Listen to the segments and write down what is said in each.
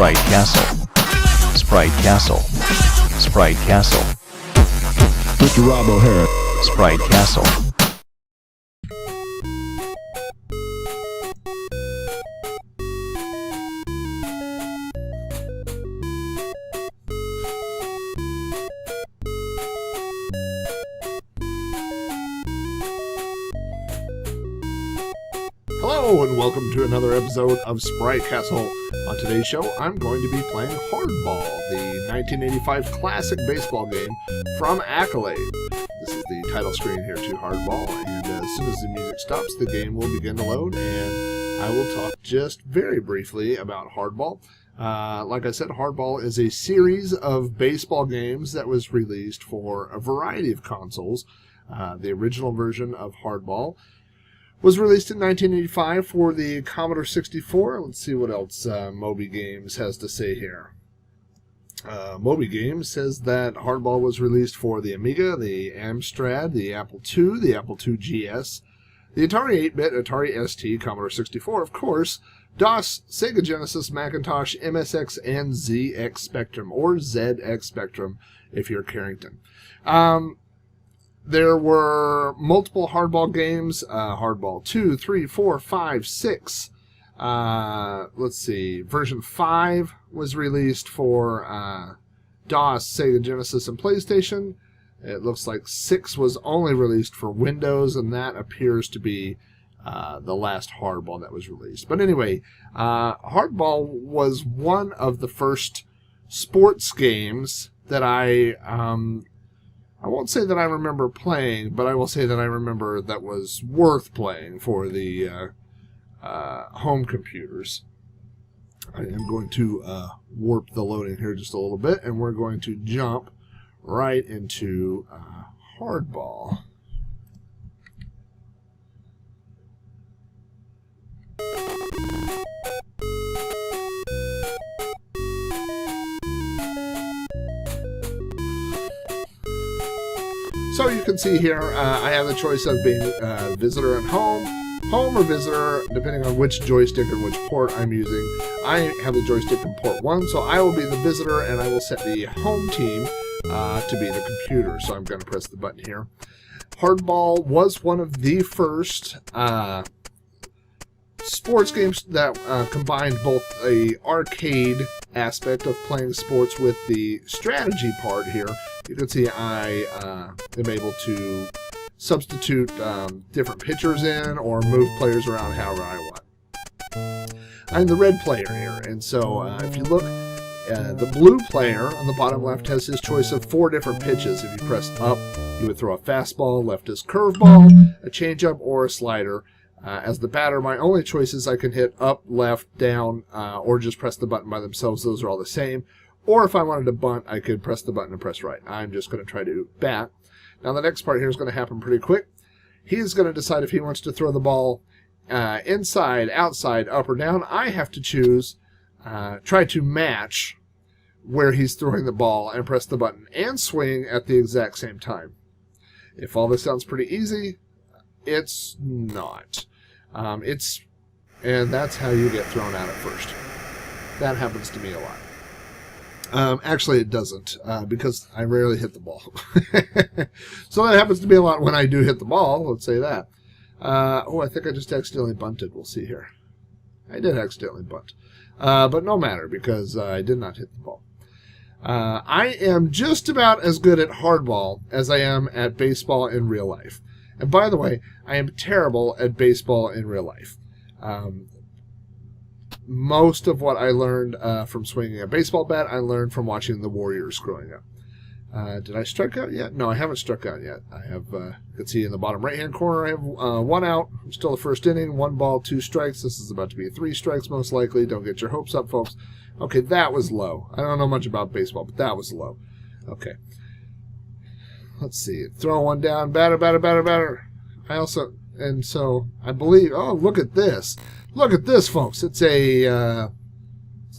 Sprite Castle. Sprite Castle. Sprite Castle. Ricky Rob O'Hara. Sprite Castle. Hello and welcome to another episode of Sprite Castle. On today's show, I'm going to be playing Hardball, the 1985 classic baseball game from Accolade. This is the title screen here to Hardball, and as soon as the music stops, the game will begin to load, and I will talk just very briefly about Hardball. Like I said, Hardball is a series of baseball games that was released for a variety of consoles. The original version of Hardball was released in 1985 for the Commodore 64. Let's see what else Moby Games has to say here. Moby Games says that Hardball was released for the Amiga, the Amstrad, the Apple II, the Apple II GS, the Atari 8-bit, Atari ST, Commodore 64, of course, DOS, Sega Genesis, Macintosh, MSX, and ZX Spectrum, or ZX Spectrum if you're Carrington. There were multiple Hardball games, Hardball 2, 3, 4, 5, 6. Let's see, version 5 was released for DOS, Sega Genesis, and PlayStation. It looks like 6 was only released for Windows, and that appears to be the last Hardball that was released. But anyway, Hardball was one of the first sports games that I won't say that I remember playing, but I will say that I remember that was worth playing for the home computers. I am going to warp the loading here just a little bit, and we're going to jump right into Hardball. So you can see here, I have the choice of being visitor and home or visitor, depending on which joystick and which port I'm using. I have the joystick in port 1, so I will be the visitor, and I will set the home team to be the computer. So I'm going to press the button here. Hardball was one of the first sports games that combined both a arcade aspect of playing sports with the strategy part here. You can see I am able to substitute different pitchers in or move players around however I want. I'm the red player here, and so if you look, the blue player on the bottom left has his choice of 4 different pitches. If you press up, you would throw a fastball, left is curveball, a changeup, or a slider. As the batter, my only choice is I can hit up, left, down, or just press the button by themselves. Those are all the same. Or if I wanted to bunt, I could press the button and press right. I'm just going to try to bat. Now the next part here is going to happen pretty quick. He's going to decide if he wants to throw the ball inside, outside, up, or down. I have to choose, try to match where he's throwing the ball and press the button and swing at the exact same time. If all this sounds pretty easy, it's not. And that's how you get thrown out at first. That happens to me a lot. Actually, it doesn't, because I rarely hit the ball. So that happens to me a lot when I do hit the ball, let's say that. I think I just accidentally bunted. We'll see here. I did accidentally bunt. But no matter, because I did not hit the ball. I am just about as good at Hardball as I am at baseball in real life. And by the way, I am terrible at baseball in real life. Most of what I learned from swinging a baseball bat, I learned from watching the Warriors growing up. Did I strike out yet? No, I haven't struck out yet. I have, you can see in the bottom right-hand corner, I have 1 out. I'm still the first inning, 1 ball, 2 strikes. This is about to be 3 strikes, most likely. Don't get your hopes up, folks. Okay, that was low. I don't know much about baseball, but that was low. Okay. Let's see. Throw 1 down, batter, batter, batter, batter. And so I believe, oh, look at this. Look at this, folks. It's it's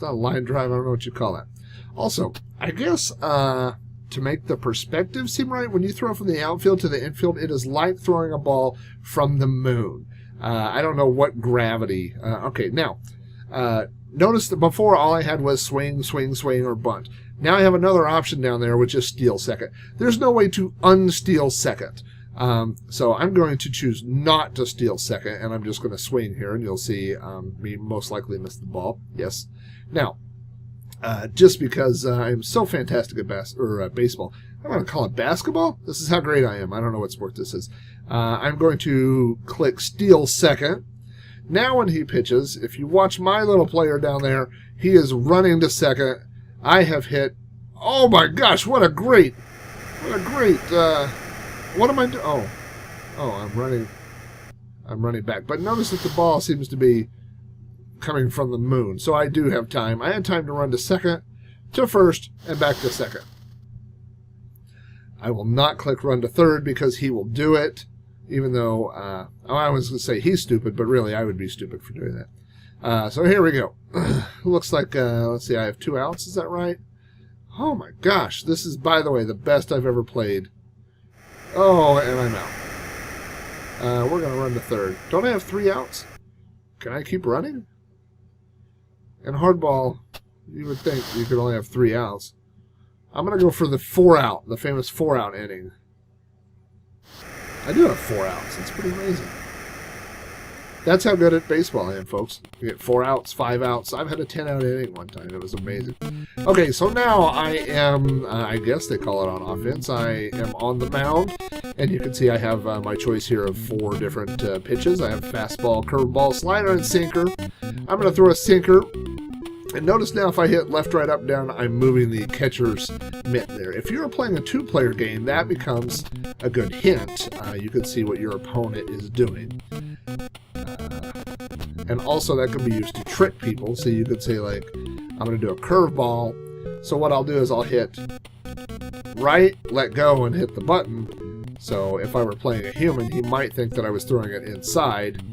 not a line drive. I don't know what you call that. Also, I guess to make the perspective seem right, when you throw from the outfield to the infield, it is like throwing a ball from the moon. I don't know what gravity. Okay, now, Notice that before all I had was swing, swing, swing, or bunt. Now I have another option down there, which is steal second. There's no way to unsteal second. So I'm going to choose not to steal second, and I'm just going to swing here, and you'll see me most likely miss the ball. Yes. Now, just because I'm so fantastic at baseball, I'm going to call it basketball. This is how great I am. I don't know what sport this is. I'm going to click steal second. Now when he pitches, if you watch my little player down there, he is running to second. I have hit. Oh my gosh! What a great! What am I doing? Oh, I'm running. I'm running back. But notice that the ball seems to be coming from the moon, so I do have time. I had time to run to second, to first, and back to second. I will not click run to third because he will do it, even though I was going to say he's stupid, but really I would be stupid for doing that. So here we go. Looks like, let's see, I have 2 outs. Is that right? Oh my gosh. This is, by the way, the best I've ever played. Oh, and I'm out. We're going to run to third. Don't I have 3 outs? Can I keep running? In Hardball, you would think you could only have 3 outs. I'm going to go for the 4 out, the famous 4 out inning. I do have 4 outs. It's pretty amazing. That's how good at baseball I am, folks. You get 4 outs, 5 outs. I've had a 10 out inning one time. It was amazing. Okay, so now I am, I guess they call it on offense. I am on the mound, and you can see I have my choice here of 4 different pitches. I have fastball, curveball, slider, and sinker. I'm going to throw a sinker. And notice now if I hit left, right, up, down, I'm moving the catcher's mitt there. If you're playing a 2-player game, that becomes a good hint. You can see what your opponent is doing. And also that can be used to trick people. So you could say, like, I'm going to do a curveball. So what I'll do is I'll hit right, let go, and hit the button. So if I were playing a human, he might think that I was throwing it inside.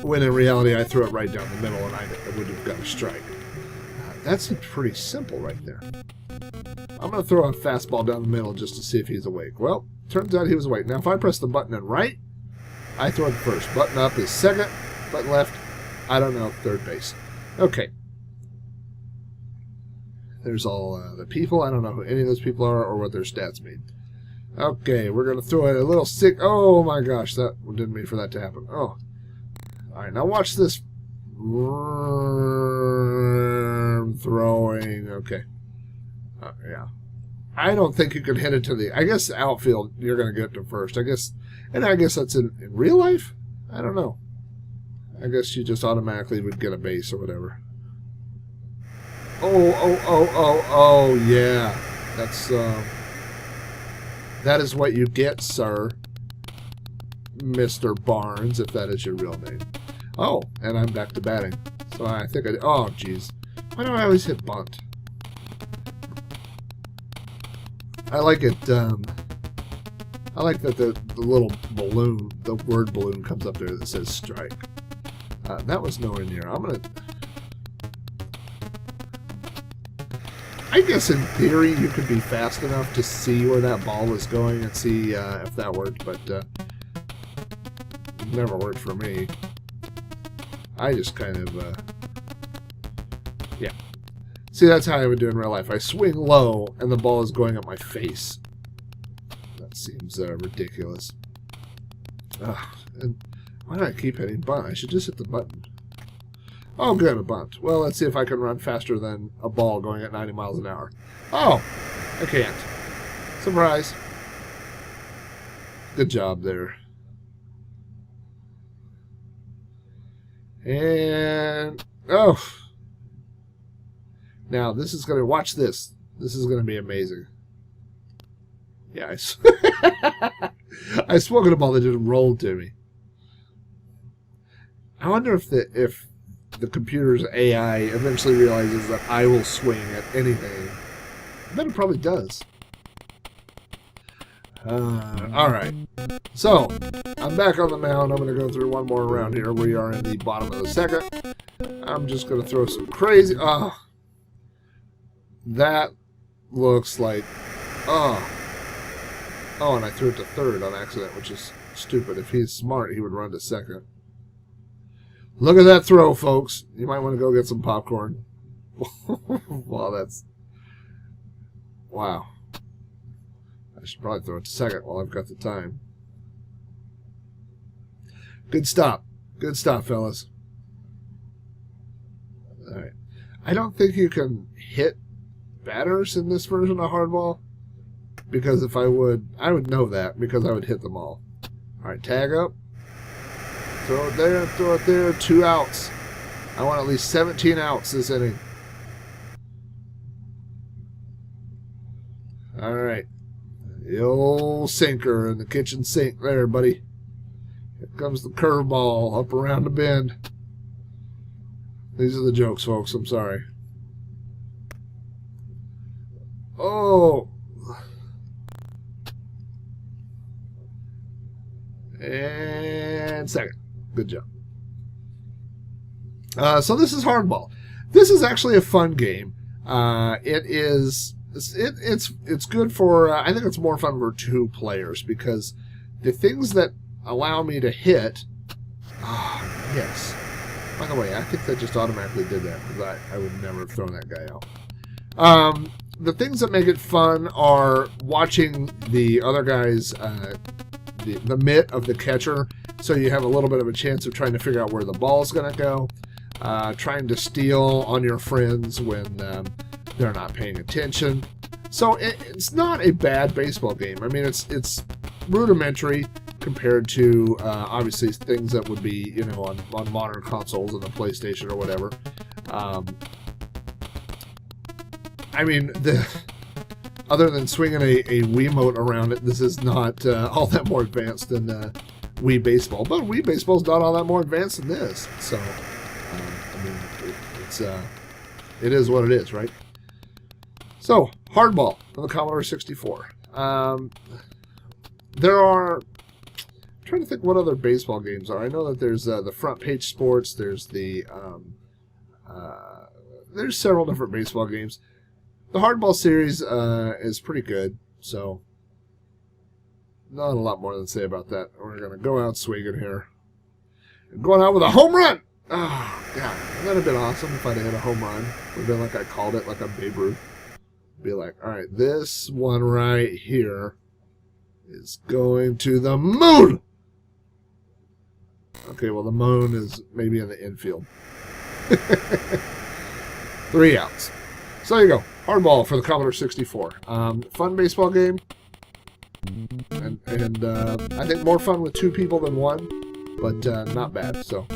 When in reality I threw it right down the middle and I would have got a strike. That's pretty simple right there. I'm going to throw a fastball down the middle just to see if he's awake. Well, turns out he was awake. Now if I press the button in right, I throw it first. Button up is second. Button left, I don't know, third base. Okay. There's all the people. I don't know who any of those people are or what their stats mean. Okay, we're going to throw it a little sick. Oh my gosh, that didn't mean for that to happen. Oh. Alright, now watch this. Throwing. Okay. Yeah. I don't think you could hit it to the... I guess outfield, you're going to get to first. I guess that's in real life? I don't know. I guess you just automatically would get a base or whatever. Oh, yeah. That's, that is what you get, sir. Mr. Barnes, if that is your real name. Oh, and I'm back to batting. So I think oh, jeez. Why do I always hit bunt? I like it, I like that the little balloon, the word balloon comes up there that says strike. That was nowhere near. I guess in theory you could be fast enough to see where that ball was going and see if that worked, but it never worked for me. I just kind of, yeah. See, that's how I would do in real life. I swing low, and the ball is going at my face. That seems ridiculous. And why do I keep hitting bunt? I should just hit the button. Oh, good, a bunt. Well, let's see if I can run faster than a ball going at 90 miles an hour. Oh, I can't. Surprise. Good job there. And, oh. Now, this is going to, watch this. This is going to be amazing. Yeah, I swung at a ball that just rolled to me. I wonder if the computer's AI eventually realizes that I will swing at anything. I bet it probably does. Alright. So, I'm back on the mound. I'm going to go through one more round here. We are in the bottom of the second. I'm just going to throw some crazy... Oh. That looks like... Oh. Oh, and I threw it to third on accident, which is stupid. If he's smart, he would run to second. Look at that throw, folks. You might want to go get some popcorn. Wow, that's... Wow. I should probably throw it to second while I've got the time. Good stop. Good stop, fellas. All right. I don't think you can hit batters in this version of Hardball. Because if I would know that because I would hit them all. All right, tag up. Throw it there, throw it there. 2 outs. I want at least 17 outs this inning. All right. The old sinker in the kitchen sink there, buddy. Here comes the curveball up around the bend. These are the jokes, folks. I'm sorry. Oh. And second. Good job. So this is Hardball. This is actually a fun game. It's good for, I think it's more fun for 2 players because the things that allow me to hit, yes. By the way, I think that just automatically did that because I would never have thrown that guy out. The things that make it fun are watching the other guys, the mitt of the catcher, so you have a little bit of a chance of trying to figure out where the ball's going to go, trying to steal on your friends when they're not paying attention. So it's not a bad baseball game. I mean, it's rudimentary compared to obviously things that would be, you know, on modern consoles and the PlayStation or whatever. I mean, other than swinging a Wiimote around it, this is not all that more advanced than Wii Baseball. But Wii Baseball's not all that more advanced than this. So, I mean, it is what it is, right? So, Hardball for the Commodore 64. There are... I'm trying to think what other baseball games are. I know that there's the Front Page Sports. There's the... there's several different baseball games. The Hardball series is pretty good, so not a lot more to say about that. We're going to go out swinging here. Going out with a home run! Oh, God. Wouldn't that have been awesome if I'd have hit a home run? Would have been like I called it, like a Babe Ruth. Be like, all right, this one right here is going to the moon! Okay, well, the moon is maybe in the infield. 3 outs. So there you go. Hardball for the Commodore 64. Fun baseball game. And I think more fun with 2 people than 1. But not bad. So